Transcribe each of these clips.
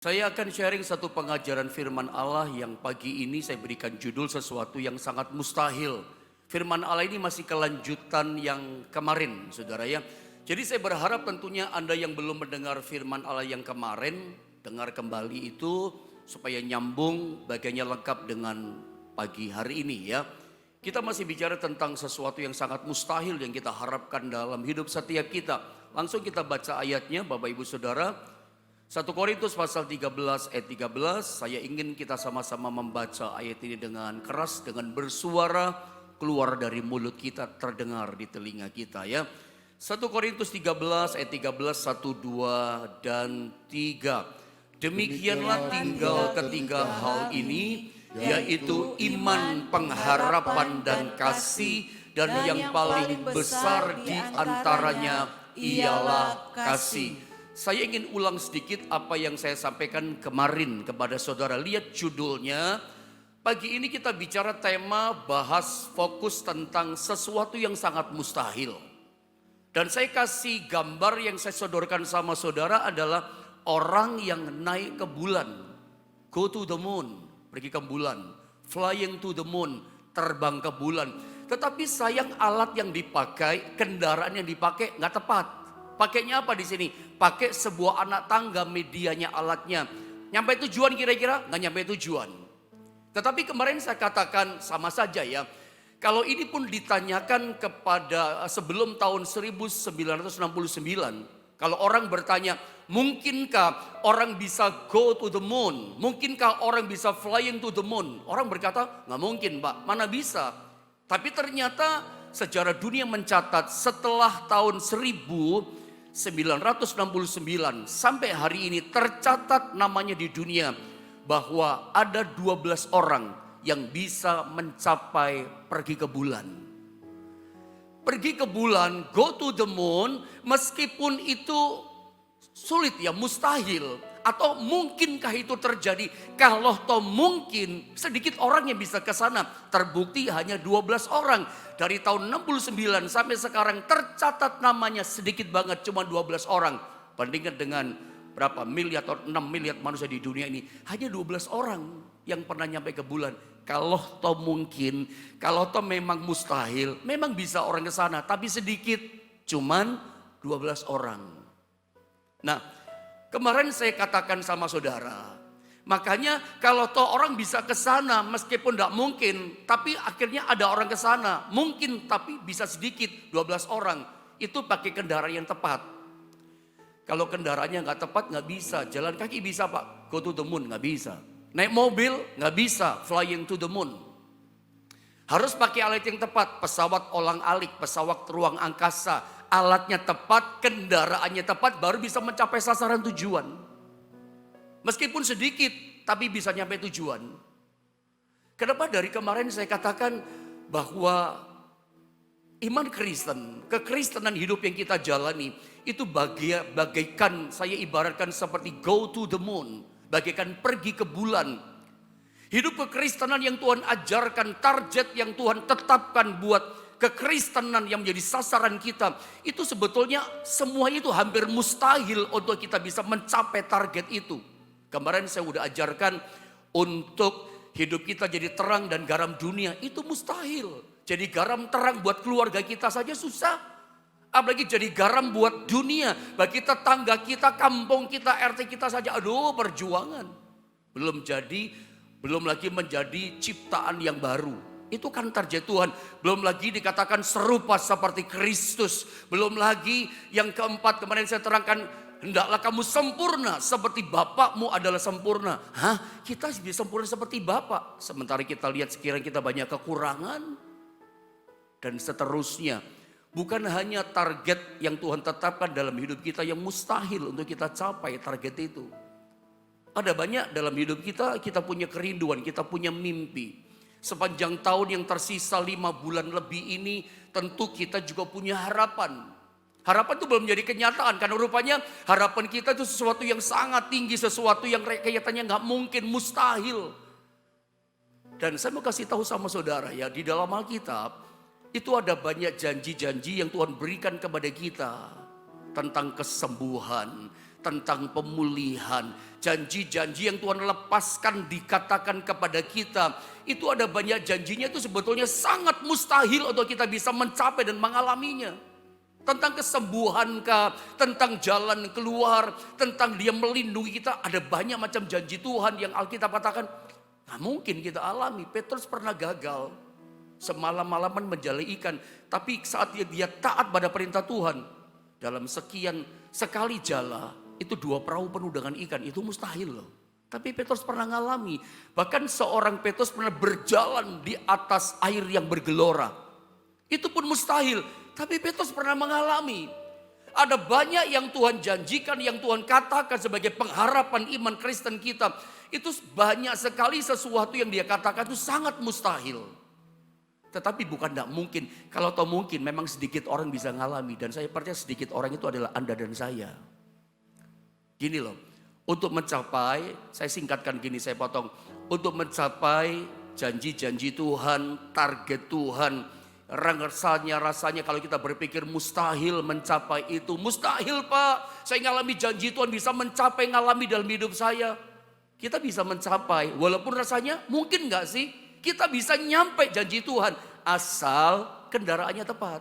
Saya akan sharing satu pengajaran firman Allah yang pagi ini saya berikan judul sesuatu yang sangat mustahil. Firman Allah ini masih kelanjutan yang kemarin, saudara ya. Jadi saya berharap tentunya Anda yang belum mendengar firman Allah yang kemarin, dengar kembali itu supaya nyambung bagiannya lengkap dengan pagi hari ini ya. Kita masih bicara tentang sesuatu yang sangat mustahil yang kita harapkan dalam hidup setiap kita. Langsung kita baca ayatnya Bapak Ibu Saudara. 1 Korintus pasal 13 ayat 13, saya ingin kita sama-sama membaca ayat ini dengan keras, dengan bersuara, keluar dari mulut kita, terdengar di telinga kita ya. 1 Korintus 13 ayat 13, 1, 2, dan 3. Demikianlah tinggal ketiga hal ini, yaitu iman, pengharapan, dan kasih, dan yang paling besar di antaranya ialah kasih. Saya ingin ulang sedikit apa yang saya sampaikan kemarin kepada saudara. Lihat judulnya. Pagi ini kita bicara tema bahas fokus tentang sesuatu yang sangat mustahil. Dan saya kasih gambar yang saya sodorkan sama saudara adalah orang yang naik ke bulan. Go to the moon, pergi ke bulan. Flying to the moon, terbang ke bulan. Tetapi sayang alat yang dipakai, kendaraan yang dipakai nggak tepat. Pakainya apa di sini? Pakai sebuah anak tangga medianya alatnya. Nyampe tujuan kira-kira? Nggak nyampe tujuan. Tetapi kemarin saya katakan sama saja ya. Kalau ini pun ditanyakan kepada sebelum tahun 1969. Kalau orang bertanya, mungkinkah orang bisa go to the moon? Mungkinkah orang bisa flying to the moon? Orang berkata, nggak mungkin Pak, mana bisa. Tapi ternyata sejarah dunia mencatat setelah tahun 1969 sampai hari ini tercatat namanya di dunia bahwa ada 12 orang yang bisa mencapai pergi ke bulan. Pergi ke bulan, go to the moon, meskipun itu sulit ya, mustahil. Atau mungkinkah itu terjadi? Kalau toh mungkin sedikit orang yang bisa ke sana. Terbukti hanya 12 orang. Dari tahun 69 sampai sekarang tercatat namanya sedikit banget, cuma 12 orang. Bandingkan dengan berapa miliar atau 6 miliar manusia di dunia ini. Hanya 12 orang yang pernah nyampe ke bulan. Kalau toh mungkin, kalau toh memang mustahil, memang bisa orang ke sana. Tapi sedikit, cuman 12 orang. Nah, kemarin saya katakan sama saudara, makanya kalau toh orang bisa ke sana meskipun tidak mungkin, tapi akhirnya ada orang ke sana, mungkin tapi bisa sedikit, 12 orang, itu pakai kendaraan yang tepat. Kalau kendaraannya nggak tepat nggak bisa, jalan kaki bisa Pak, go to the moon nggak bisa, naik mobil nggak bisa, flying to the moon. Harus pakai alat yang tepat, pesawat olang-alik, pesawat ruang angkasa, alatnya tepat, kendaraannya tepat, baru bisa mencapai sasaran tujuan. Meskipun sedikit, tapi bisa nyampe tujuan. Kenapa dari kemarin saya katakan bahwa iman Kristen, kekristenan hidup yang kita jalani, itu bagaikan saya ibaratkan seperti go to the moon, bagaikan pergi ke bulan. Hidup kekristenan yang Tuhan ajarkan, target yang Tuhan tetapkan buat kekristenan yang menjadi sasaran kita, itu sebetulnya semua itu hampir mustahil untuk kita bisa mencapai target itu. Kemarin saya udah ajarkan untuk hidup kita jadi terang dan garam dunia, itu mustahil. Jadi garam terang buat keluarga kita saja susah. Apalagi jadi garam buat dunia, bagi tetangga kita, kampung kita, RT kita saja, aduh perjuangan. Belum lagi menjadi ciptaan yang baru. Itu kan target Tuhan. Belum lagi dikatakan serupa seperti Kristus. Belum lagi yang keempat kemarin saya terangkan, hendaklah kamu sempurna seperti Bapakmu adalah sempurna. Hah? Kita bisa sempurna seperti Bapak. Sementara kita lihat sekiranya kita banyak kekurangan. Dan seterusnya. Bukan hanya target yang Tuhan tetapkan dalam hidup kita yang mustahil untuk kita capai target itu. Ada banyak dalam hidup kita punya kerinduan, kita punya mimpi. Sepanjang tahun yang tersisa 5 bulan lebih ini, tentu kita juga punya harapan. Harapan itu belum menjadi kenyataan, karena rupanya harapan kita itu sesuatu yang sangat tinggi, sesuatu yang kelihatannya nggak mungkin, mustahil. Dan saya mau kasih tahu sama saudara ya, di dalam Alkitab itu ada banyak janji-janji yang Tuhan berikan kepada kita. Tentang kesembuhan, tentang pemulihan. Janji-janji yang Tuhan lepaskan dikatakan kepada kita, itu ada banyak janjinya itu sebetulnya sangat mustahil untuk kita bisa mencapai dan mengalaminya. Tentang kesembuhan kah, tentang jalan keluar, tentang Dia melindungi kita, ada banyak macam janji Tuhan yang Alkitab katakan, nah mungkin kita alami. Petrus pernah gagal, semalam-malaman menjala ikan, tapi saat dia taat pada perintah Tuhan, dalam sekian sekali jala, itu 2 perahu penuh dengan ikan, itu mustahil loh. Tapi Petrus pernah ngalami, bahkan seorang Petrus pernah berjalan di atas air yang bergelora. Itu pun mustahil, tapi Petrus pernah mengalami. Ada banyak yang Tuhan janjikan, yang Tuhan katakan sebagai pengharapan iman Kristen kita. Itu banyak sekali sesuatu yang Dia katakan itu sangat mustahil. Tetapi bukan tidak mungkin. Kalau tahu mungkin memang sedikit orang bisa ngalami. Dan saya percaya sedikit orang itu adalah Anda dan saya. Gini loh, untuk mencapai, saya singkatkan gini, saya potong. Untuk mencapai janji-janji Tuhan, target Tuhan, rasanya kalau kita berpikir mustahil mencapai itu. Mustahil Pak, saya ngalami janji Tuhan bisa mencapai, ngalami dalam hidup saya. Kita bisa mencapai, walaupun rasanya mungkin gak sih? Kita bisa nyampe janji Tuhan, asal kendaraannya tepat.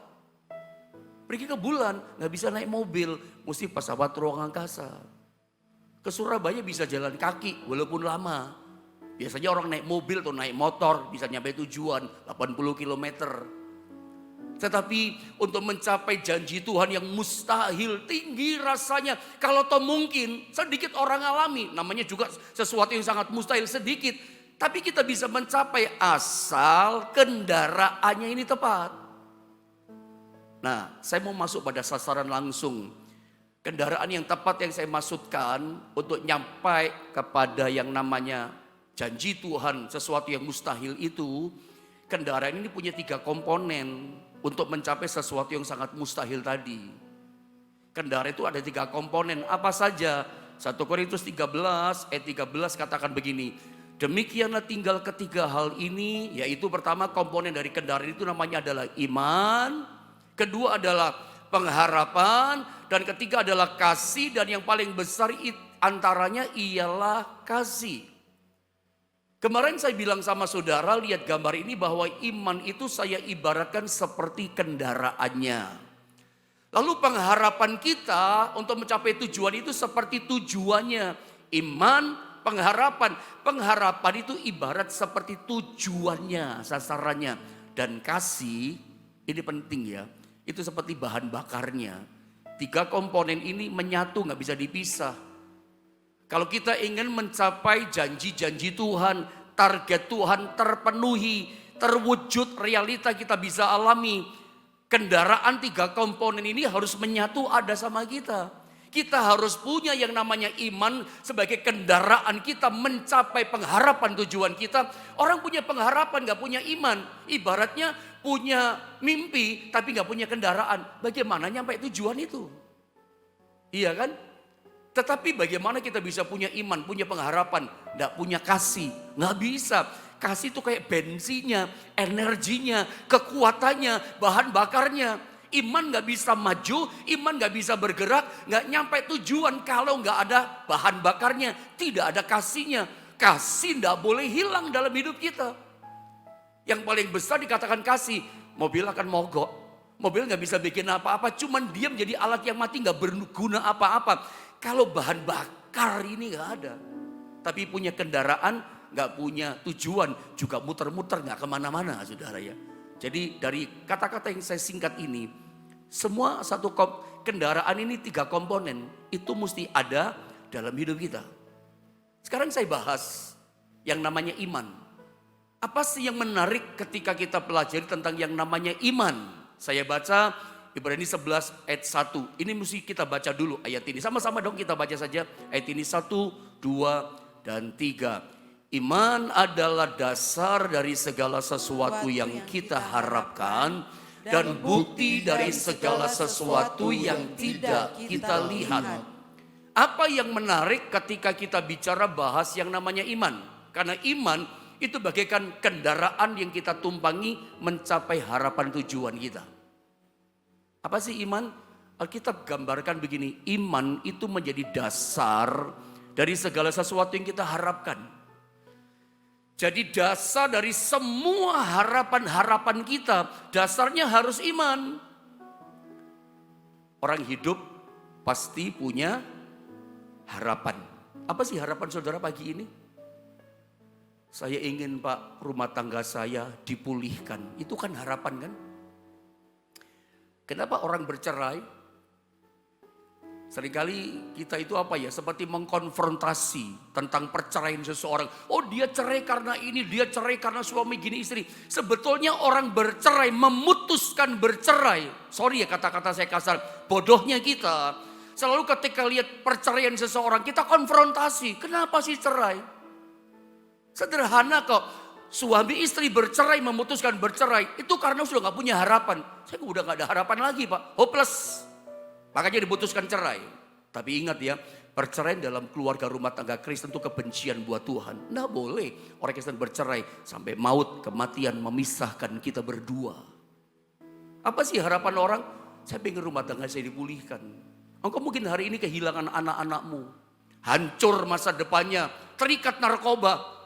Pergi ke bulan, gak bisa naik mobil, mesti pesawat ruang angkasa. Ke Surabaya bisa jalan kaki walaupun lama. Biasanya orang naik mobil atau naik motor bisa nyampe tujuan 80 km. Tetapi untuk mencapai janji Tuhan yang mustahil, tinggi rasanya. Kalau toh mungkin sedikit orang alami, namanya juga sesuatu yang sangat mustahil sedikit. Tapi kita bisa mencapai asal kendaraannya ini tepat. Nah, saya mau masuk pada sasaran langsung. Kendaraan yang tepat yang saya maksudkan untuk nyampai kepada yang namanya janji Tuhan, sesuatu yang mustahil itu, kendaraan ini punya 3 komponen untuk mencapai sesuatu yang sangat mustahil tadi. Kendaraan itu ada 3 komponen, apa saja? 1 Korintus 13 ayat 13 katakan begini, demikianlah tinggal ketiga hal ini, yaitu pertama komponen dari kendaraan itu namanya adalah iman, kedua adalah pengharapan, dan ketiga adalah kasih, dan yang paling besar antaranya ialah kasih. Kemarin saya bilang sama saudara, lihat gambar ini bahwa iman itu saya ibaratkan seperti kendaraannya. Lalu pengharapan kita untuk mencapai tujuan itu seperti tujuannya. Iman, pengharapan. Pengharapan itu ibarat seperti tujuannya, sasarannya. Dan kasih, ini penting ya, itu seperti bahan bakarnya. 3 komponen ini menyatu, gak bisa dipisah. Kalau kita ingin mencapai janji-janji Tuhan, target Tuhan terpenuhi, terwujud, realita kita bisa alami. Kendaraan 3 komponen ini harus menyatu ada sama kita. Kita harus punya yang namanya iman sebagai kendaraan kita mencapai pengharapan tujuan kita. Orang punya pengharapan gak punya iman. Ibaratnya punya mimpi tapi gak punya kendaraan. Bagaimana nyampe tujuan itu? Iya kan? Tetapi bagaimana kita bisa punya iman, punya pengharapan, gak punya kasih? Gak bisa. Kasih itu kayak bensinnya, energinya, kekuatannya, bahan bakarnya. Iman gak bisa maju, iman gak bisa bergerak, gak nyampe tujuan kalau gak ada bahan bakarnya, tidak ada kasihnya. Kasih gak boleh hilang dalam hidup kita. Yang paling besar dikatakan kasih, mobil akan mogok. Mobil gak bisa bikin apa-apa, cuman dia menjadi alat yang mati gak berguna apa-apa. Kalau bahan bakar ini gak ada. Tapi punya kendaraan, gak punya tujuan, juga muter-muter gak kemana-mana saudara ya. Jadi dari kata-kata yang saya singkat ini, semua satu kendaraan ini 3 komponen, itu mesti ada dalam hidup kita. Sekarang saya bahas yang namanya iman. Apa sih yang menarik ketika kita pelajari tentang yang namanya iman? Saya baca Ibrani 11 ayat 1. Ini mesti kita baca dulu ayat ini. Sama-sama dong kita baca saja ayat ini 1, 2, dan 3. Iman adalah dasar dari segala sesuatu yang kita harapkan dan bukti dari segala sesuatu yang tidak kita lihat. Apa yang menarik ketika kita bicara bahas yang namanya iman? Karena iman itu bagaikan kendaraan yang kita tumpangi mencapai harapan tujuan kita. Apa sih iman? Alkitab gambarkan begini, iman itu menjadi dasar dari segala sesuatu yang kita harapkan. Jadi dasar dari semua harapan-harapan kita, dasarnya harus iman. Orang hidup pasti punya harapan. Apa sih harapan saudara pagi ini? Saya ingin Pak, rumah tangga saya dipulihkan. Itu kan harapan kan? Kenapa orang bercerai? Seringkali kita itu apa ya, seperti mengkonfrontasi tentang perceraian seseorang. Oh dia cerai karena ini, dia cerai karena suami gini istri. Sebetulnya orang bercerai, memutuskan bercerai. Sorry ya kata-kata saya kasar, bodohnya kita. Selalu ketika lihat perceraian seseorang, kita konfrontasi. Kenapa sih cerai? Sederhana kok, suami istri bercerai, memutuskan bercerai. Itu karena sudah gak punya harapan. Saya udah gak ada harapan lagi Pak, hopeless. Makanya diputuskan cerai. Tapi ingat ya, perceraian dalam keluarga rumah tangga Kristen itu kebencian buat Tuhan. Nggak boleh orang Kristen bercerai sampai maut, kematian memisahkan kita berdua. Apa sih harapan orang? Saya pengen rumah tangga saya dipulihkan. Engkau mungkin hari ini kehilangan anak-anakmu. Hancur masa depannya, terikat narkoba.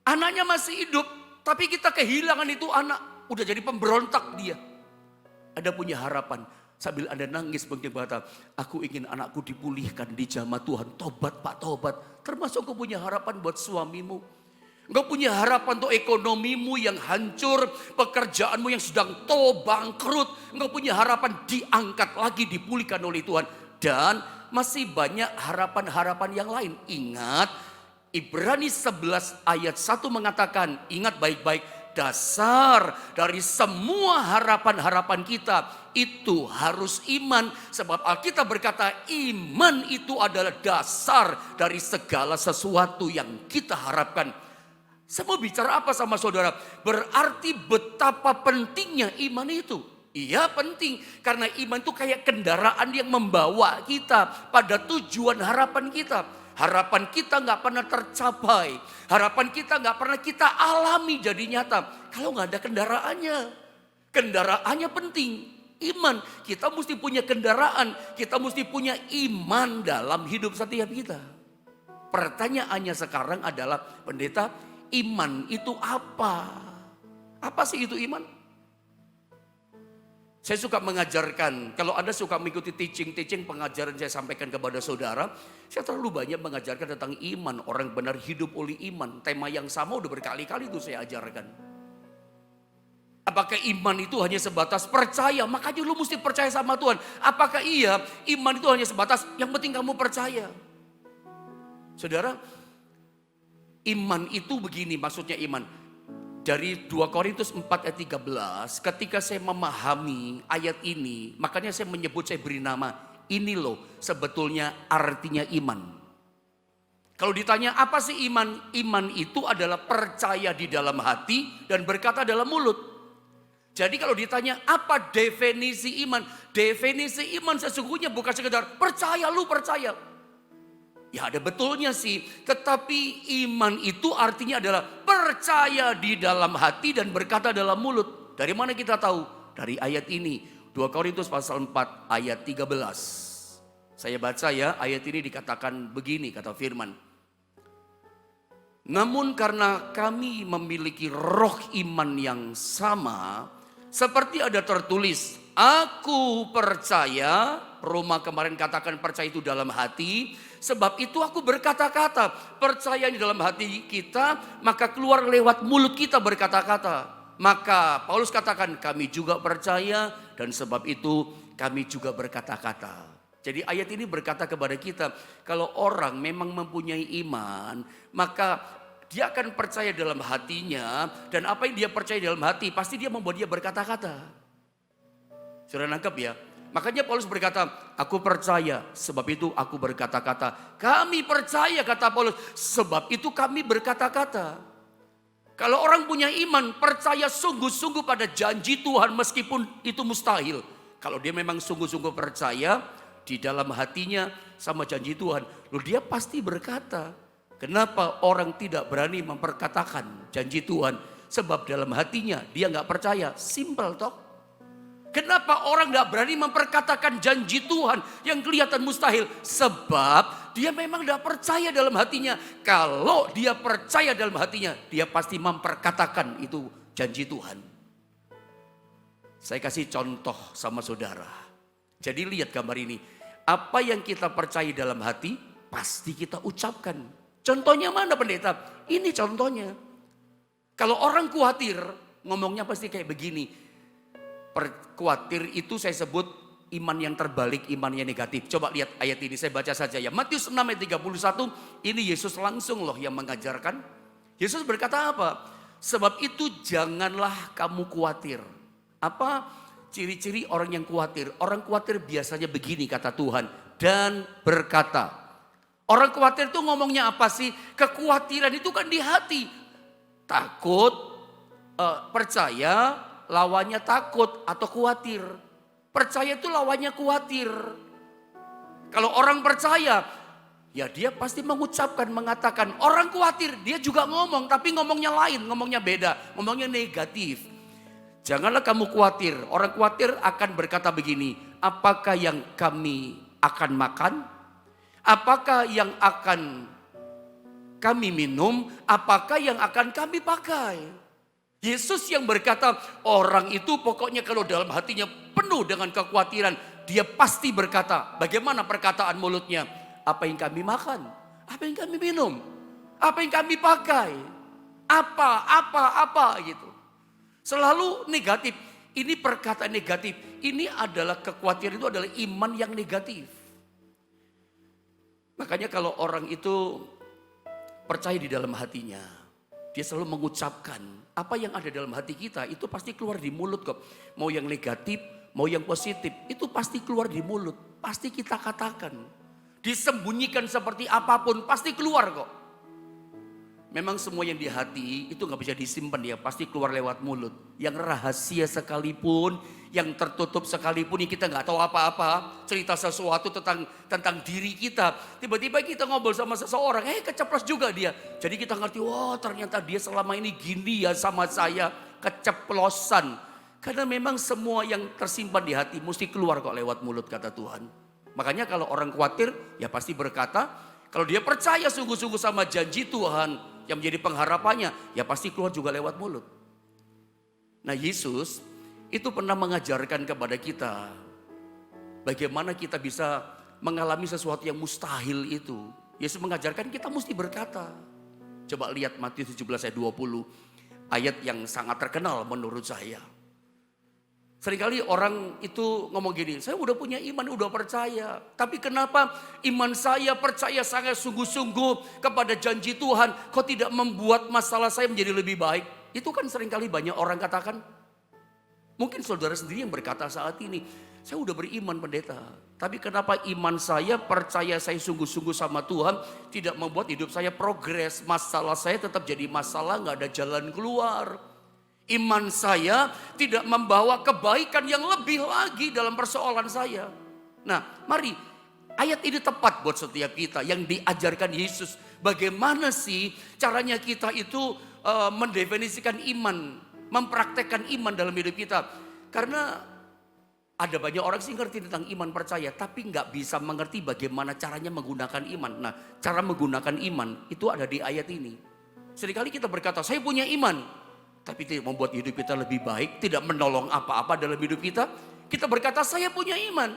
Anaknya masih hidup, tapi kita kehilangan itu anak. Udah jadi pemberontak dia. Ada punya harapan. Sambil Anda nangis mungkin berkata, aku ingin anakku dipulihkan di jamah Tuhan. Tobat Pak, tobat. Termasuk kau punya harapan buat suamimu. Engkau punya harapan untuk ekonomimu yang hancur. Pekerjaanmu yang sedang bangkrut. Engkau punya harapan diangkat lagi, dipulihkan oleh Tuhan. Dan masih banyak harapan-harapan yang lain. Ingat, Ibrani 11 ayat 1 mengatakan, ingat baik-baik. Dasar dari semua harapan-harapan kita itu harus iman. Sebab Alkitab berkata iman itu adalah dasar dari segala sesuatu yang kita harapkan. Saya mau bicara apa sama saudara? Berarti betapa pentingnya iman itu. Iya penting, karena iman itu kayak kendaraan yang membawa kita pada tujuan harapan kita. Harapan kita gak pernah tercapai. Harapan kita gak pernah kita alami jadi nyata. Kalau gak ada kendaraannya. Kendaraannya penting. Iman. Kita mesti punya kendaraan. Kita mesti punya iman dalam hidup setiap kita. Pertanyaannya sekarang adalah, pendeta, iman itu apa? Apa sih itu iman? Saya suka mengajarkan, kalau Anda suka mengikuti teaching pengajaran saya sampaikan kepada saudara, saya terlalu banyak mengajarkan tentang iman, orang benar hidup oleh iman. Tema yang sama udah berkali-kali itu saya ajarkan. Apakah iman itu hanya sebatas percaya? Makanya lu mesti percaya sama Tuhan. Apakah iya iman itu hanya sebatas yang penting kamu percaya? Saudara, iman itu begini maksudnya iman. Dari 2 Korintus 4 ayat 13, ketika saya memahami ayat ini, makanya saya menyebut, saya beri nama, ini loh sebetulnya artinya iman. Kalau ditanya apa sih iman? Iman itu adalah percaya di dalam hati dan berkata dalam mulut. Jadi kalau ditanya apa definisi iman? Definisi iman sesungguhnya bukan sekedar percaya, lu percaya. Ya ada betulnya sih, tetapi iman itu artinya adalah percaya di dalam hati dan berkata dalam mulut. Dari mana kita tahu? Dari ayat ini, 2 Korintus pasal 4 ayat 13. Saya baca ya, ayat ini dikatakan begini, kata firman. Namun karena kami memiliki roh iman yang sama, seperti ada tertulis, aku percaya, Roma kemarin katakan percaya itu dalam hati. Sebab itu aku berkata-kata, percaya di dalam hati kita, maka keluar lewat mulut kita berkata-kata. Maka Paulus katakan kami juga percaya dan sebab itu kami juga berkata-kata. Jadi ayat ini berkata kepada kita, kalau orang memang mempunyai iman, maka dia akan percaya dalam hatinya, dan apa yang dia percaya dalam hati pasti dia membuat dia berkata-kata. Sudah nangkep ya? Makanya Paulus berkata, aku percaya sebab itu aku berkata-kata. Kami percaya kata Paulus, sebab itu kami berkata-kata. Kalau orang punya iman, percaya sungguh-sungguh pada janji Tuhan meskipun itu mustahil. Kalau dia memang sungguh-sungguh percaya di dalam hatinya sama janji Tuhan, lalu dia pasti berkata. Kenapa orang tidak berani memperkatakan janji Tuhan? Sebab dalam hatinya dia gak percaya, simple toh. Kenapa orang gak berani memperkatakan janji Tuhan yang kelihatan mustahil? Sebab dia memang gak percaya dalam hatinya. Kalau dia percaya dalam hatinya, dia pasti memperkatakan itu janji Tuhan. Saya kasih contoh sama saudara. Jadi lihat gambar ini. Apa yang kita percaya dalam hati, pasti kita ucapkan. Contohnya mana pendeta? Ini contohnya. Kalau orang khawatir, ngomongnya pasti kayak begini. Khawatir itu saya sebut iman yang terbalik, iman yang negatif. Coba lihat ayat ini, saya baca saja ya. Matius 6 ayat 31, ini Yesus langsung loh yang mengajarkan. Yesus berkata apa? Sebab itu janganlah kamu khawatir. Apa ciri-ciri orang yang khawatir? Orang khawatir biasanya begini kata Tuhan. Dan berkata. Orang khawatir itu ngomongnya apa sih? Kekhawatiran itu kan di hati. Takut, percaya, lawannya takut atau khawatir. Percaya itu lawannya khawatir. Kalau orang percaya, ya dia pasti mengucapkan, mengatakan. Orang khawatir, dia juga ngomong, tapi ngomongnya lain, ngomongnya beda, ngomongnya negatif. Janganlah kamu khawatir. Orang khawatir akan berkata begini, apakah yang kami akan makan? Apakah yang akan kami minum? Apakah yang akan kami pakai? Yesus yang berkata, orang itu pokoknya kalau dalam hatinya penuh dengan kekhawatiran, dia pasti berkata, bagaimana perkataan mulutnya? Apa yang kami makan? Apa yang kami minum? Apa yang kami pakai? Apa gitu. Selalu negatif. Ini perkataan negatif. Ini adalah kekhawatiran, itu adalah iman yang negatif. Makanya kalau orang itu percaya di dalam hatinya, dia selalu mengucapkan apa yang ada dalam hati kita itu pasti keluar di mulut kok. Mau yang negatif, mau yang positif, itu pasti keluar di mulut. Pasti kita katakan. Disembunyikan seperti apapun pasti keluar kok. Memang semua yang di hati itu gak bisa disimpan, ya pasti keluar lewat mulut. Yang rahasia sekalipun, yang tertutup sekalipun, yang kita gak tahu apa-apa, cerita sesuatu tentang diri kita. Tiba-tiba kita ngobrol sama seseorang, keceplos juga dia. Jadi kita ngerti, wah ternyata dia selama ini gini ya sama saya, keceplosan. Karena memang semua yang tersimpan di hati mesti keluar kok lewat mulut kata Tuhan. Makanya kalau orang khawatir, ya pasti berkata. Kalau dia percaya sungguh-sungguh sama janji Tuhan yang menjadi pengharapannya, ya pasti keluar juga lewat mulut. Nah Yesus itu pernah mengajarkan kepada kita bagaimana kita bisa mengalami sesuatu yang mustahil itu. Yesus mengajarkan kita mesti berkata. Coba lihat Matius 17 ayat 20, ayat yang sangat terkenal menurut saya. Seringkali orang itu ngomong gini, saya udah punya iman, udah percaya. Tapi kenapa iman saya percaya sangat sungguh-sungguh kepada janji Tuhan, kok tidak membuat masalah saya menjadi lebih baik? Itu kan seringkali banyak orang katakan. Mungkin saudara sendiri yang berkata saat ini, saya udah beriman pendeta. Tapi kenapa iman saya, percaya saya sungguh-sungguh sama Tuhan, tidak membuat hidup saya progres. Masalah saya tetap jadi masalah, gak ada jalan keluar. Iman saya tidak membawa kebaikan yang lebih lagi dalam persoalan saya. Nah, mari ayat ini tepat buat setiap kita yang diajarkan Yesus. Bagaimana sih caranya kita itu mendefinisikan iman, mempraktekkan iman dalam hidup kita. Karena ada banyak orang sih ngerti tentang iman percaya, tapi nggak bisa mengerti bagaimana caranya menggunakan iman. Nah, cara menggunakan iman itu ada di ayat ini. Seringkali kita berkata, saya punya iman. Tapi tidak membuat hidup kita lebih baik, tidak menolong apa-apa dalam hidup kita. Kita berkata saya punya iman.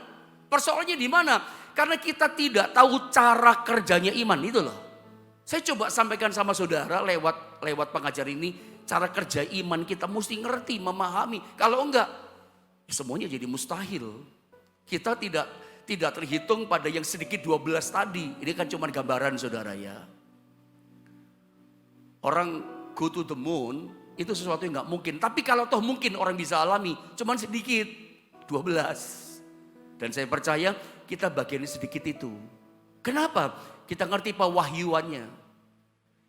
Persoalannya di mana? Karena kita tidak tahu cara kerjanya iman itu loh. Saya coba sampaikan sama saudara lewat pengajar ini, cara kerja iman kita mesti ngerti, memahami. Kalau enggak, semuanya jadi mustahil. Kita tidak terhitung pada yang sedikit 12 tadi. Ini kan cuma gambaran saudara ya. Orang go to the moon, itu sesuatu yang gak mungkin. Tapi kalau toh mungkin orang bisa alami, cuman sedikit, 12. Dan saya percaya kita bagian sedikit itu. Kenapa? Kita ngerti pewahyuannya.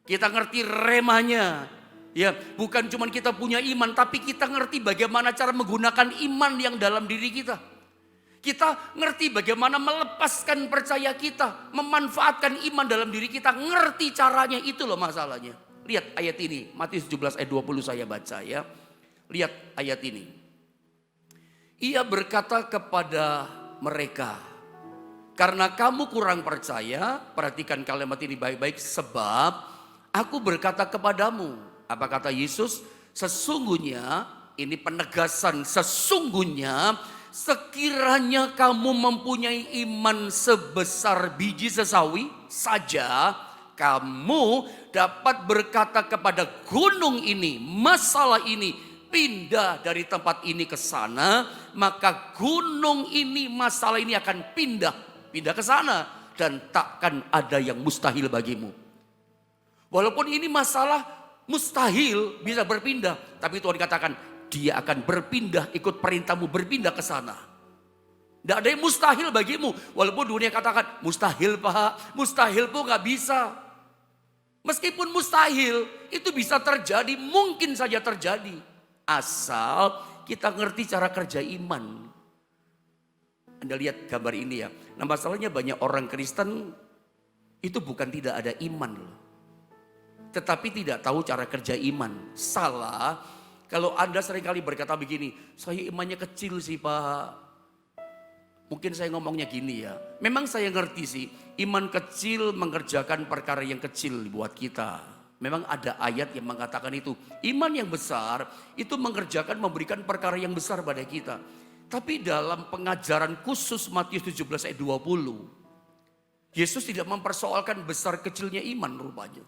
Kita ngerti remanya. Ya, bukan cuman kita punya iman, tapi kita ngerti bagaimana cara menggunakan iman yang dalam diri kita. Kita ngerti bagaimana melepaskan percaya kita, memanfaatkan iman dalam diri kita, ngerti caranya, itu loh masalahnya. Lihat ayat ini, Matius 17 ayat 20 saya baca ya. Lihat ayat ini. Ia berkata kepada mereka, karena kamu kurang percaya, perhatikan kalimat ini baik-baik, sebab aku berkata kepadamu. Apa kata Yesus? Sesungguhnya, ini penegasan, sesungguhnya sekiranya kamu mempunyai iman sebesar biji sesawi saja, kamu dapat berkata kepada gunung ini, masalah ini, pindah dari tempat ini ke sana, maka gunung ini, masalah ini akan pindah ke sana, dan takkan ada yang mustahil bagimu. Walaupun ini masalah mustahil bisa berpindah, tapi Tuhan katakan dia akan berpindah, ikut perintahmu berpindah ke sana. Tidak ada yang mustahil bagimu. Walaupun dunia katakan mustahil Pak, mustahil pun gak bisa. Meskipun mustahil itu bisa terjadi, mungkin saja terjadi. Asal kita ngerti cara kerja iman. Anda lihat gambar ini ya. Nah masalahnya banyak orang Kristen itu bukan tidak ada iman loh. Tetapi tidak tahu cara kerja iman. Salah kalau Anda seringkali berkata begini, saya imannya kecil sih Pak. Mungkin saya ngomongnya gini ya. Memang saya ngerti sih, iman kecil mengerjakan perkara yang kecil buat kita. Memang ada ayat yang mengatakan itu. Iman yang besar itu mengerjakan, memberikan perkara yang besar pada kita. Tapi dalam pengajaran khusus Matius 17 ayat 20, Yesus tidak mempersoalkan besar kecilnya iman rupanya.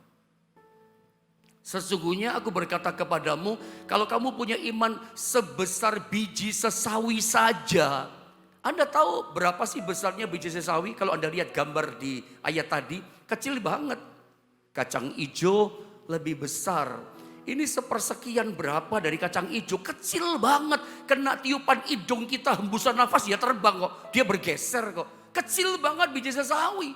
Sesungguhnya aku berkata kepadamu, kalau kamu punya iman sebesar biji sesawi saja. Anda tahu berapa sih besarnya biji sesawi? Kalau Anda lihat gambar di ayat tadi, kecil banget. Kacang hijau lebih besar. Ini sepersekian berapa dari kacang hijau, kecil banget. Kena tiupan hidung kita, hembusan nafas dia terbang kok. Dia bergeser kok. Kecil banget biji sesawi.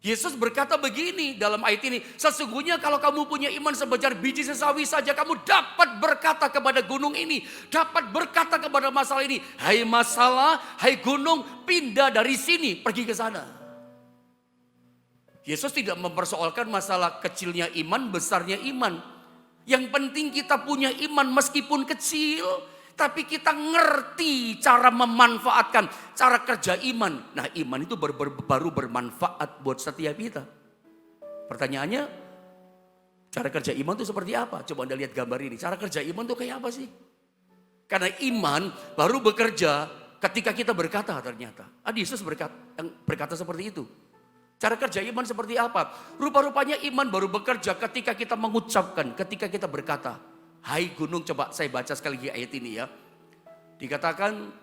Yesus berkata begini dalam ayat ini, sesungguhnya kalau kamu punya iman sebesar biji sesawi saja, kamu dapat berkata kepada gunung ini, dapat berkata kepada masalah ini, hai masalah, hai gunung, pindah dari sini, pergi ke sana. Yesus tidak mempersoalkan masalah kecilnya iman, besarnya iman. Yang penting kita punya iman meskipun kecil, tapi kita ngerti cara memanfaatkan, cara kerja iman. Nah iman itu baru bermanfaat buat setiap kita. Pertanyaannya, cara kerja iman itu seperti apa? Coba Anda lihat gambar ini, cara kerja iman itu kayak apa sih? Karena iman baru bekerja ketika kita berkata ternyata. Yesus berkata seperti itu. Cara kerja iman seperti apa? Rupa-rupanya iman baru bekerja ketika kita mengucapkan, ketika kita berkata. Hai gunung, coba saya baca sekali lagi ayat ini ya. Dikatakan,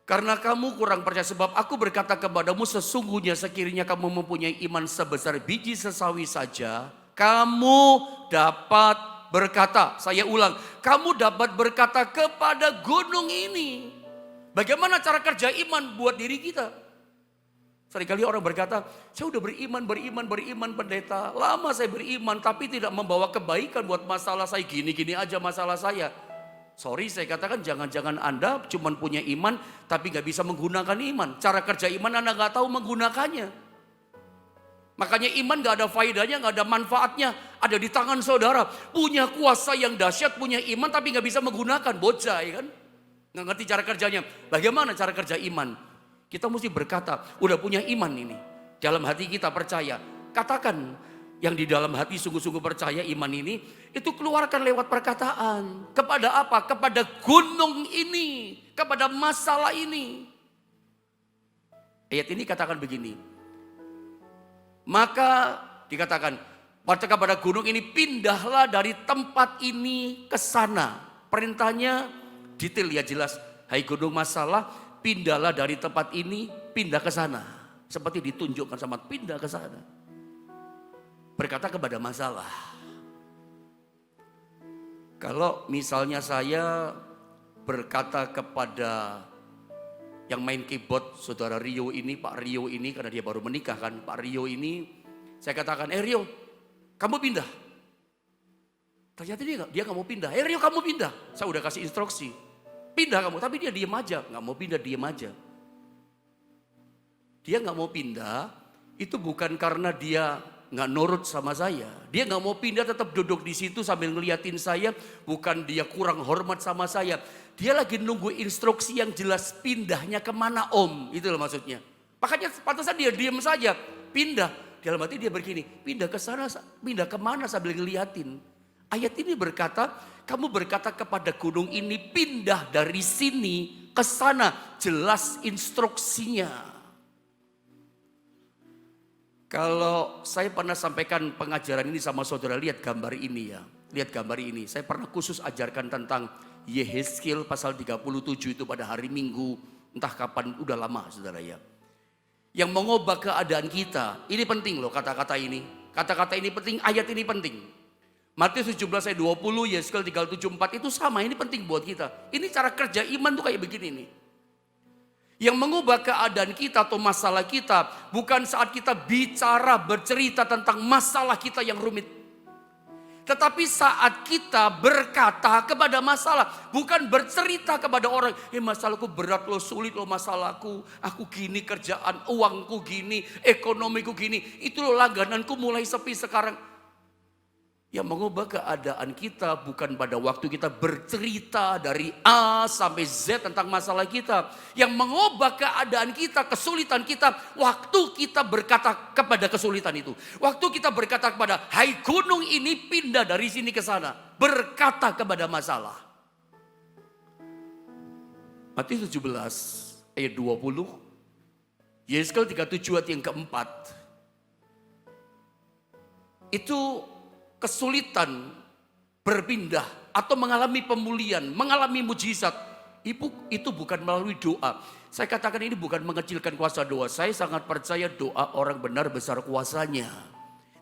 karena kamu kurang percaya, sebab aku berkata kepadamu sesungguhnya sekiranya kamu mempunyai iman sebesar biji sesawi saja, kamu dapat berkata, saya ulang, kamu dapat berkata kepada gunung ini. Bagaimana cara kerja iman buat diri kita? Seringkali orang berkata, saya udah beriman pendeta. Lama saya beriman tapi tidak membawa kebaikan buat masalah saya. Gini-gini aja masalah saya. Sorry saya katakan jangan-jangan Anda cuma punya iman tapi gak bisa menggunakan iman. Cara kerja iman Anda gak tahu menggunakannya. Makanya iman gak ada faedahnya, gak ada manfaatnya. Ada di tangan saudara. Punya kuasa yang dahsyat, punya iman tapi gak bisa menggunakan. Bocah ya kan. Gak ngerti cara kerjanya. Bagaimana cara kerja iman? Kita mesti berkata, udah punya iman ini. Dalam hati kita percaya. Katakan yang di dalam hati sungguh-sungguh percaya iman ini. Itu keluarkan lewat perkataan. Kepada apa? Kepada gunung ini. Kepada masalah ini. Ayat ini katakan begini. Maka dikatakan, kepada gunung ini pindahlah dari tempat ini ke sana. Perintahnya detail ya jelas. Hai gunung masalah, pindahlah dari tempat ini, pindah ke sana. Seperti ditunjukkan sama pindah ke sana. Berkata kepada masalah. Kalau misalnya saya berkata kepada yang main keyboard, saudara Rio ini, Pak Rio ini, karena dia baru menikah kan, Pak Rio ini, saya katakan, Rio, kamu pindah. Ternyata dia nggak mau pindah. Rio kamu pindah. Saya udah kasih instruksi. Pindah kamu, tapi dia diem aja, nggak mau pindah, diem aja. Dia nggak mau pindah, itu bukan karena dia nggak nurut sama saya. Dia nggak mau pindah, tetap duduk di situ sambil ngeliatin saya. Bukan dia kurang hormat sama saya. Dia lagi nunggu instruksi yang jelas, pindahnya kemana om. Itu loh maksudnya. Makanya pantasan dia diam saja. Pindah. Dalam hati dia begini, pindah ke sana, pindah kemana sambil ngeliatin. Ayat ini berkata, kamu berkata kepada gunung ini, pindah dari sini ke sana. Jelas instruksinya. Kalau saya pernah sampaikan pengajaran ini sama saudara, lihat gambar ini ya. Lihat gambar ini. Saya pernah khusus ajarkan tentang Yehezkiel pasal 37 itu pada hari Minggu. Entah kapan, udah lama saudara ya. Yang mengubah keadaan kita. Ini penting loh kata-kata ini. Kata-kata ini penting, ayat ini penting. Matius 17 ayat 20, Yehezkiel 374 itu sama, ini penting buat kita. Ini cara kerja iman tuh kayak begini nih. Yang mengubah keadaan kita atau masalah kita bukan saat kita bicara bercerita tentang masalah kita yang rumit. Tetapi saat kita berkata kepada masalah, bukan bercerita kepada orang, masalahku berat loh, sulit loh masalahku, aku gini kerjaan, uangku gini, ekonomiku gini, itu loh langgananku mulai sepi sekarang. Yang mengubah keadaan kita bukan pada waktu kita bercerita dari A sampai Z tentang masalah kita. Yang mengubah keadaan kita, kesulitan kita, waktu kita berkata kepada kesulitan itu. Waktu kita berkata kepada, hai gunung ini pindah dari sini ke sana. Berkata kepada masalah. Matius 17 ayat 20. Yehezkiel 37 ayat yang keempat. Itu kesulitan berpindah atau mengalami pemulihan, mengalami mujizat, itu bukan melalui doa. Saya katakan ini bukan mengecilkan kuasa doa. Saya sangat percaya doa orang benar besar kuasanya.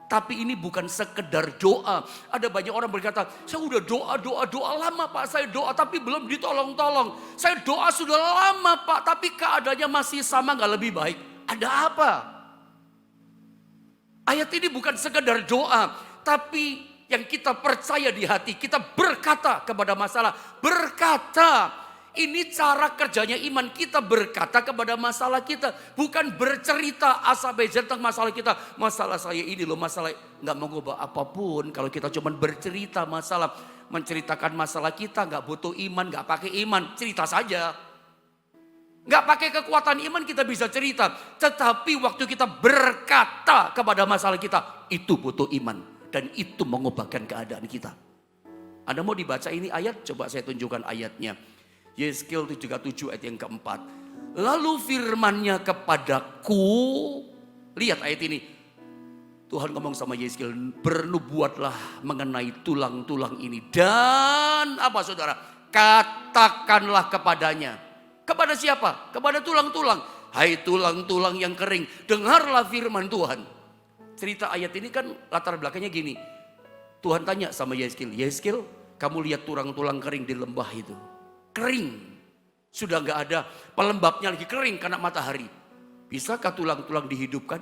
Tapi ini bukan sekedar doa. Ada banyak orang berkata, saya udah doa lama Pak, saya doa tapi belum ditolong-tolong. Saya doa sudah lama Pak, tapi keadaannya masih sama, gak lebih baik. Ada apa? Ayat ini bukan sekedar doa. Tapi yang kita percaya di hati, kita berkata kepada masalah. Berkata, ini cara kerjanya iman. Kita berkata kepada masalah kita. Bukan bercerita asal-beza tentang masalah kita. Masalah saya ini loh, masalah gak mengubah apapun. Kalau kita cuma bercerita masalah, menceritakan masalah kita, gak butuh iman, gak pakai iman, cerita saja. Gak pakai kekuatan iman kita bisa cerita. Tetapi waktu kita berkata kepada masalah kita, itu butuh iman. Dan itu mengubahkan keadaan kita. Anda mau dibaca ini ayat? Coba saya tunjukkan ayatnya. Yehezkiel 37 ayat yang keempat. Lalu firman-Nya kepadaku. Lihat ayat ini. Tuhan ngomong sama Yehezkiel, bernubuatlah mengenai tulang-tulang ini. Dan apa saudara? Katakanlah kepadanya. Kepada siapa? Kepada tulang-tulang. Hai tulang-tulang yang kering, dengarlah firman Tuhan. Cerita ayat ini kan latar belakangnya gini. Tuhan tanya sama Yehezkiel, Yehezkiel, kamu lihat tulang-tulang kering di lembah itu. Kering. Sudah gak ada pelembabnya lagi, kering karena matahari. Bisakah tulang-tulang dihidupkan?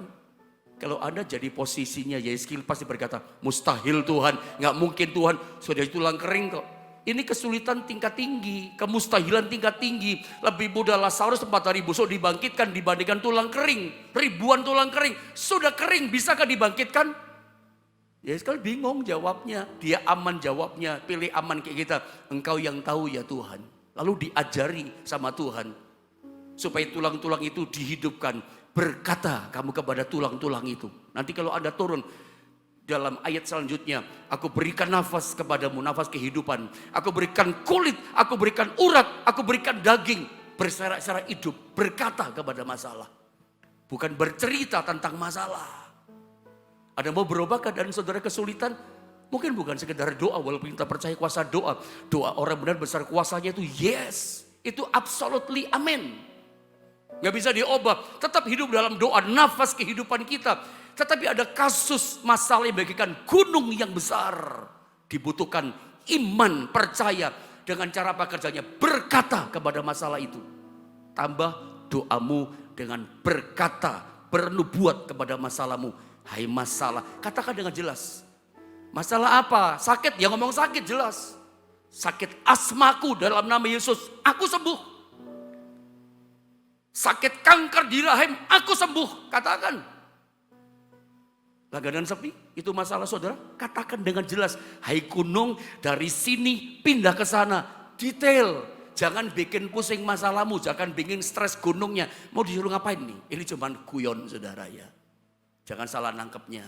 Kalau Anda jadi posisinya Yehezkiel pasti berkata, mustahil Tuhan, gak mungkin Tuhan, sudah tulang kering kok. Ini kesulitan tingkat tinggi, kemustahilan tingkat tinggi. Lebih mudah Lazarus 4 hari busuk dibangkitkan dibandingkan tulang kering. Ribuan tulang kering, sudah kering, bisakah dibangkitkan? Ya sekali bingung jawabnya, dia aman jawabnya, pilih aman kayak kita. Engkau yang tahu ya Tuhan. Lalu diajari sama Tuhan, supaya tulang-tulang itu dihidupkan. Berkata kamu kepada tulang-tulang itu. Nanti kalau Anda turun, dalam ayat selanjutnya, aku berikan nafas kepadamu, nafas kehidupan. Aku berikan kulit, aku berikan urat, aku berikan daging. Berserak-serak hidup, berkata kepada masalah. Bukan bercerita tentang masalah. Ada mau berubah keadaan saudara kesulitan? Mungkin bukan sekedar doa, walaupun kita percaya kuasa doa. Doa orang benar besar kuasanya itu yes. Itu absolutely amin. Gak bisa diubah, tetap hidup dalam doa, nafas kehidupan kita. Tetapi ada kasus masalah yang bagikan gunung yang besar. Dibutuhkan iman, percaya. Dengan cara apa kerjanya? Berkata kepada masalah itu. Tambah doamu dengan berkata, bernubuat kepada masalahmu. Hai masalah, katakan dengan jelas. Masalah apa? Sakit, ya ngomong sakit jelas. Sakit asmaku dalam nama Yesus, aku sembuh. Sakit kanker di rahim, aku sembuh. Katakan. Langganan sepi, itu masalah saudara. Katakan dengan jelas, hai gunung dari sini pindah ke sana. Detail, jangan bikin pusing masalahmu, jangan bikin stres gunungnya. Mau disuruh ngapain nih? Ini cuma guyon saudara ya. Jangan salah nangkepnya.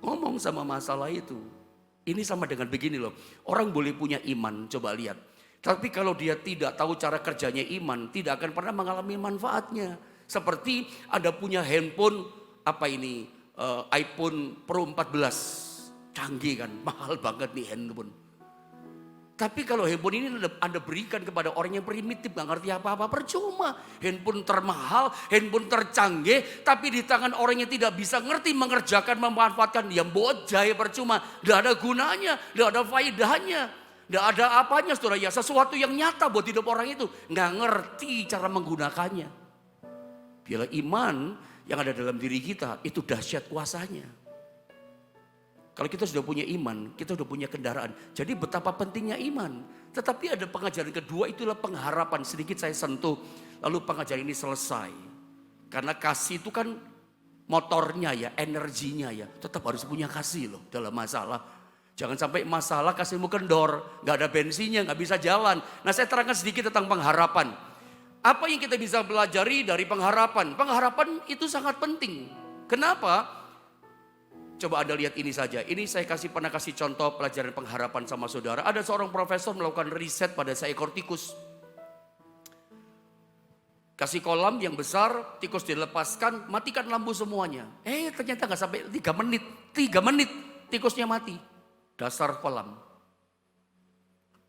Ngomong sama masalah itu. Ini sama dengan begini loh, orang boleh punya iman, coba lihat. Tapi kalau dia tidak tahu cara kerjanya iman, tidak akan pernah mengalami manfaatnya. Seperti Anda punya handphone, iPhone Pro 14. Canggih kan, mahal banget nih handphone. Tapi kalau handphone ini Anda berikan kepada orang yang primitif, gak ngerti apa-apa, percuma. Handphone termahal, handphone tercanggih, tapi di tangan orang yang tidak bisa ngerti mengerjakan, memanfaatkan, yang bojai percuma. Gak ada gunanya, gak ada faedahnya. Gak ada apanya saudara ya, sesuatu yang nyata buat hidup orang itu. Gak ngerti cara menggunakannya. Bila iman yang ada dalam diri kita itu dahsyat kuasanya. Kalau kita sudah punya iman, kita sudah punya kendaraan. Jadi betapa pentingnya iman. Tetapi ada pengajaran kedua, itulah pengharapan. Sedikit saya sentuh, lalu pengajaran ini selesai. Karena kasih itu kan motornya ya, energinya ya. Tetap harus punya kasih loh dalam masalah. Jangan sampai masalah kasihmu kendor, gak ada bensinnya, gak bisa jalan. Nah saya terangkan sedikit tentang pengharapan. Apa yang kita bisa pelajari dari pengharapan? Pengharapan itu sangat penting. Kenapa? Coba Anda lihat ini saja. Ini saya pernah kasih contoh pelajaran pengharapan sama saudara. Ada seorang profesor melakukan riset pada seekor tikus. Kasih kolam yang besar, tikus dilepaskan, matikan lampu semuanya. Ternyata gak sampai 3 menit. 3 menit tikusnya mati. Dasar kolam.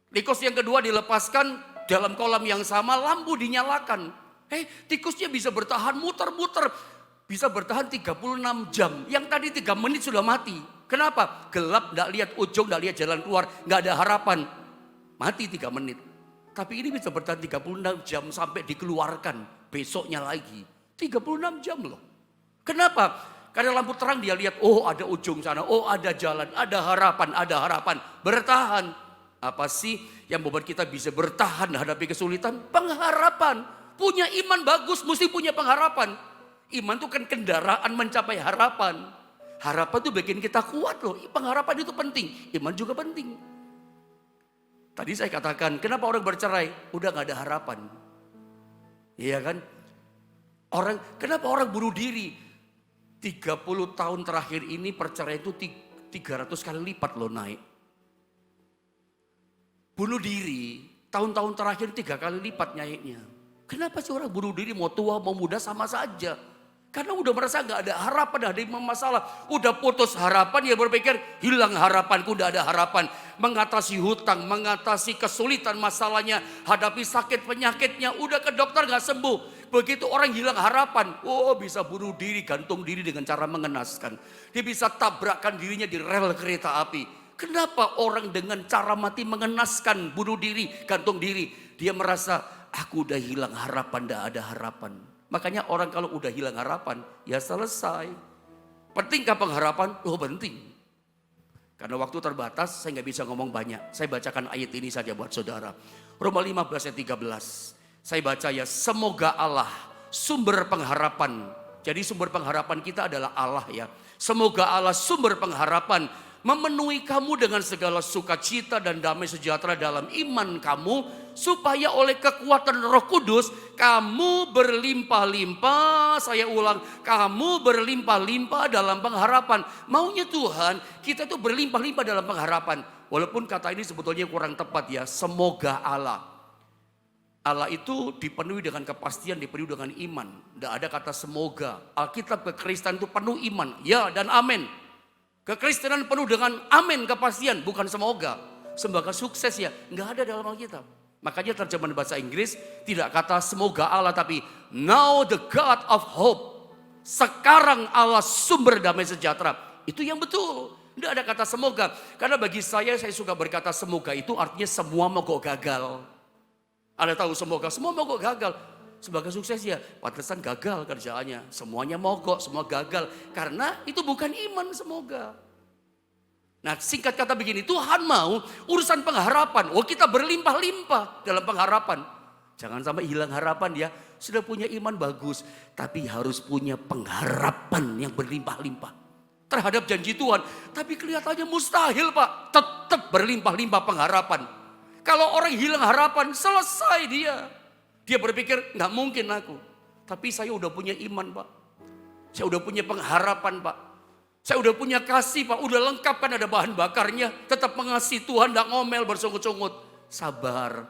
Tikus yang kedua dilepaskan. Dalam kolam yang sama lampu dinyalakan. Tikusnya bisa bertahan muter-muter. Bisa bertahan 36 jam. Yang tadi 3 menit sudah mati. Kenapa? Gelap, gak lihat ujung, gak lihat jalan keluar. Gak ada harapan. Mati 3 menit. Tapi ini bisa bertahan 36 jam sampai dikeluarkan. Besoknya lagi. 36 jam loh. Kenapa? Karena lampu terang dia lihat, oh ada ujung sana, oh ada jalan, ada harapan, ada harapan. Bertahan. Apa sih yang membuat kita bisa bertahan hadapi kesulitan? Pengharapan. Punya iman bagus, mesti punya pengharapan. Iman itu kan kendaraan mencapai harapan. Harapan itu bikin kita kuat loh. Pengharapan itu penting, iman juga penting. Tadi saya katakan, kenapa orang bercerai? Udah gak ada harapan. Iya kan? Kenapa orang bunuh diri? 30 tahun terakhir ini perceraian itu 300 kali lipat loh naik. Bunuh diri, tahun-tahun terakhir 3 kali lipat naiknya. Kenapa sih orang bunuh diri mau tua mau muda sama saja? Karena udah merasa gak ada harapan, ada masalah. Udah putus harapan, ya berpikir hilang harapanku, udah ada harapan. Mengatasi hutang, mengatasi kesulitan masalahnya, hadapi sakit penyakitnya, udah ke dokter gak sembuh. Begitu orang hilang harapan, bisa bunuh diri, gantung diri dengan cara mengenaskan. Dia bisa tabrakkan dirinya di rel kereta api. Kenapa orang dengan cara mati mengenaskan, bunuh diri, gantung diri? Dia merasa, aku udah hilang harapan, gak ada harapan. Makanya orang kalau udah hilang harapan, ya selesai. Pentingkah pengharapan? Oh penting. Karena waktu terbatas, saya gak bisa ngomong banyak. Saya bacakan ayat ini saja buat saudara. Roma 15 ayat 13. Saya baca ya, semoga Allah sumber pengharapan. Jadi sumber pengharapan kita adalah Allah ya. Semoga Allah sumber pengharapan memenuhi kamu dengan segala sukacita dan damai sejahtera dalam iman kamu, supaya oleh kekuatan Roh Kudus kamu berlimpah-limpah. Saya ulang, kamu berlimpah-limpah dalam pengharapan. Maunya Tuhan kita tuh berlimpah-limpah dalam pengharapan. Walaupun kata ini sebetulnya kurang tepat ya. Semoga Allah. Allah itu dipenuhi dengan kepastian, dipenuhi dengan iman. Tidak ada kata semoga. Alkitab kekristenan itu penuh iman. Ya dan amin. Kekristenan penuh dengan amin, kepastian, bukan semoga. Semoga sukses ya, nggak ada dalam Alkitab. Makanya terjemahan bahasa Inggris tidak kata semoga Allah, tapi now the God of hope. Sekarang Allah sumber damai sejahtera. Itu yang betul. Nggak ada kata semoga. Karena bagi saya suka berkata semoga itu artinya semua mogok gagal. Anda tahu semoga, semua mogok gagal. Sebagai sukses ya, pantesan gagal kerjaannya. Semuanya mogok, semua gagal. Karena itu bukan iman semoga. Nah singkat kata begini, Tuhan mau urusan pengharapan. Kita berlimpah-limpah dalam pengharapan. Jangan sampai hilang harapan ya. Sudah punya iman bagus, tapi harus punya pengharapan yang berlimpah-limpah terhadap janji Tuhan. Tapi kelihatannya mustahil Pak, tetap berlimpah-limpah pengharapan. Kalau orang hilang harapan, selesai dia. Dia berpikir nggak mungkin aku. Tapi saya udah punya iman Pak. Saya udah punya pengharapan Pak. Saya udah punya kasih Pak, udah lengkap kan ada bahan bakarnya. Tetap mengasihi Tuhan, nggak ngomel bersungut-sungut. Sabar.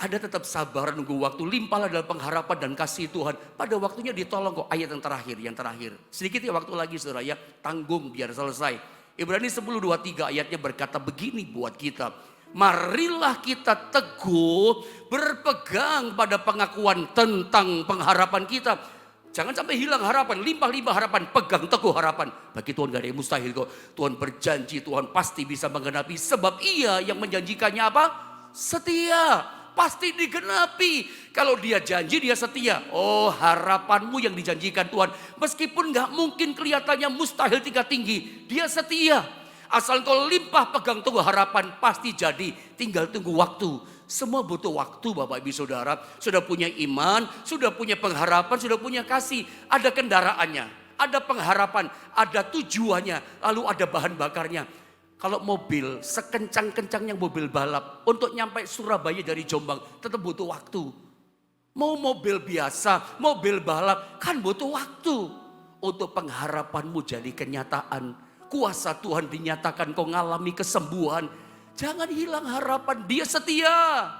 Ada tetap sabar nunggu waktu, limpahlah dalam pengharapan dan kasih Tuhan. Pada waktunya ditolong kok. Ayat yang terakhir. Sedikit ya waktu lagi saudara ya, tanggung biar selesai. Ibrani 10:23 ayatnya berkata begini buat kita. Marilah kita teguh berpegang pada pengakuan tentang pengharapan kita. Jangan sampai hilang harapan, limpah-limpah harapan, pegang teguh harapan. Bagi Tuhan gak ada yang mustahil kok. Tuhan berjanji, Tuhan pasti bisa menggenapi. Sebab Ia yang menjanjikannya apa? Setia. Pasti digenapi. Kalau dia janji dia setia. Oh, harapanmu yang dijanjikan Tuhan. Meskipun gak mungkin kelihatannya mustahil tingkat tinggi. Dia setia. Asal kau limpah pegang teguh harapan pasti jadi. Tinggal tunggu waktu. Semua butuh waktu Bapak Ibu Saudara. Sudah punya iman, sudah punya pengharapan, sudah punya kasih. Ada kendaraannya, ada pengharapan, ada tujuannya. Lalu ada bahan bakarnya. Kalau mobil sekencang-kencangnya mobil balap untuk nyampe Surabaya dari Jombang tetap butuh waktu. Mau mobil biasa, mobil balap kan butuh waktu. Untuk pengharapanmu jadi kenyataan. Kuasa Tuhan dinyatakan kau ngalami kesembuhan. Jangan hilang harapan, dia setia.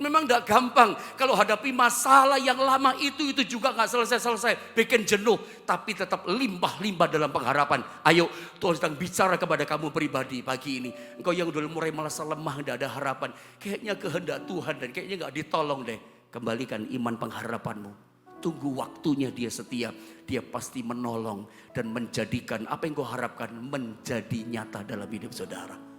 Memang tidak gampang kalau hadapi masalah yang lama itu juga gak selesai-selesai. Bikin jenuh, tapi tetap limpah-limpah dalam pengharapan. Ayo, Tuhan sedang bicara kepada kamu pribadi pagi ini. Engkau yang udah mulai merasa lemah, tidak ada harapan. Kayaknya kehendak Tuhan dan kayaknya gak ditolong deh. Kembalikan iman pengharapanmu. Tunggu waktunya dia setia. Dia pasti menolong dan menjadikan apa yang kau harapkan menjadi nyata dalam hidup saudara.